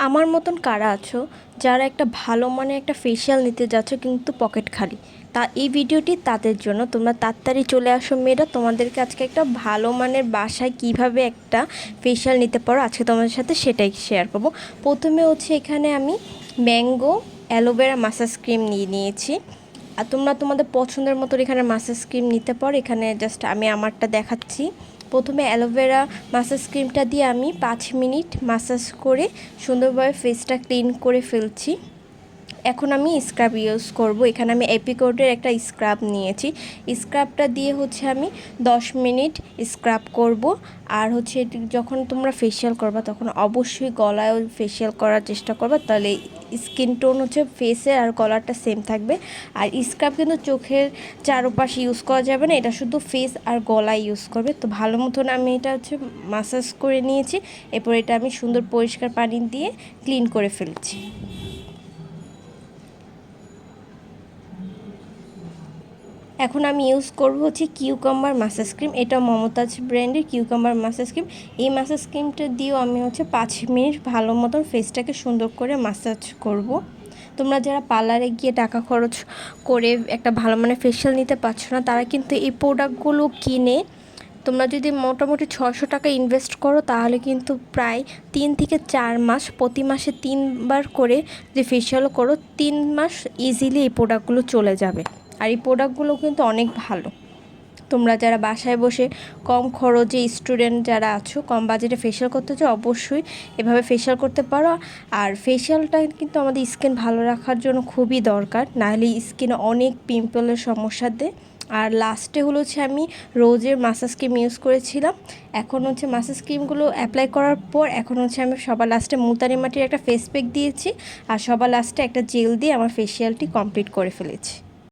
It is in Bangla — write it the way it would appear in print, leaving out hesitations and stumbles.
আমার মতন কারা আছো যারা একটা ভালো মানের একটা ফেসিয়াল নিতে যাচ্ছ কিন্তু পকেট খালি? তা এই ভিডিওটি তাদের জন্য। তোমরা তাড়াতাড়ি চলে আসো মেয়েরা, তোমাদেরকে আজকে একটা ভালো মানের বাসায় কিভাবে একটা ফেসিয়াল নিতে পারো আজকে তোমাদের সাথে সেটাই শেয়ার করব। প্রথমে হচ্ছে এখানে আমি ম্যাঙ্গো অ্যালোভেরা মাসাজ ক্রিম নিয়ে নিয়েছি। আর তোমরা তোমাদের পছন্দের মতো এখানে মাসাজ ক্রিম নিতে পারো। এখানে জাস্ট আমি আমারটা দেখাচ্ছি। প্রথমে অ্যালোভেরা মাসাজ ক্রিমটা দিয়ে আমি 5 মিনিট মাসাজ করে সুন্দরভাবে ফেসটা ক্লিন করে ফেলছি। এখন আমি স্ক্রাব ইউজ করব। এখানে আমি এপিকোটের একটা স্ক্রাব নিয়েছি। স্ক্রাবটা দিয়ে হচ্ছে আমি 10 মিনিট স্ক্রাব করব। আর হচ্ছে যখন তোমরা ফেসিয়াল করবা তখন অবশ্যই গলায়ও ফেসিয়াল করার চেষ্টা করবা, তাহলে স্কিন টোন হচ্ছে ফেসের আর গলারটা সেম থাকবে। আর স্ক্রাব কিন্তু চোখের চারপাশে ইউজ করা যাবে না, এটা শুধু ফেস আর গলায় ইউজ করবে। তো ভালো মতন আমি এটা হচ্ছে মাসাজ করে নিয়েছি। এরপর এটা আমি সুন্দর পরিষ্কার পানি দিয়ে ক্লিন করে ফেলছি। এখন আমি ইউজ করব হচ্ছে কিউকাম্বার মাসাজ ক্রিম। এটা মমতাজ ব্র্যান্ডের কিউকাম্বার মাসাজ ক্রিম। এই মাসাজ ক্রিমটা দিয়েও আমি হচ্ছে 5 মিনিট ভালো মতন ফেসটাকে সুন্দর করে মাসাজ করব। তোমরা যারা পার্লারে গিয়ে টাকা খরচ করে একটা ভালো মানের ফেসিয়াল নিতে পারছো না, তারা কিন্তু এই প্রোডাক্টগুলো কিনে তোমরা যদি মোটামুটি 600 টাকা ইনভেস্ট করো তাহলে কিন্তু প্রায় 3 থেকে 4 মাস, প্রতি মাসে 3বার করে যে ফেসিয়াল করো 3 মাস ইজিলি এই প্রোডাক্টগুলো চলে যাবে। আর এই প্রোডাক্টগুলো কিন্তু অনেক ভালো। তোমরা যারা বাসায় বসে কম খরচে স্টুডেন্ট যারা আছো, কম বাজেটে ফেসিয়াল করতে চাও, অবশ্যই এভাবে ফেসিয়াল করতে পারো। আর ফেসিয়ালটা কিন্তু আমাদের স্কিন ভালো রাখার জন্য খুবই দরকার, নাহলে স্কিনে অনেক পিম্পলের সমস্যা দেয়। আর লাস্টে হচ্ছে আমি রোজের মাসাজ ক্রিম ইউজ করেছিলাম। এখন হচ্ছে মাসাজ ক্রিমগুলো অ্যাপ্লাই করার পর এখন হচ্ছে আমি সবার লাস্টে মুলতানি মাটির একটা ফেস প্যাক দিয়েছি। আর সবার লাস্টে একটা জেল দিয়ে আমার ফেসিয়ালটি কমপ্লিট করে ফেলেছি।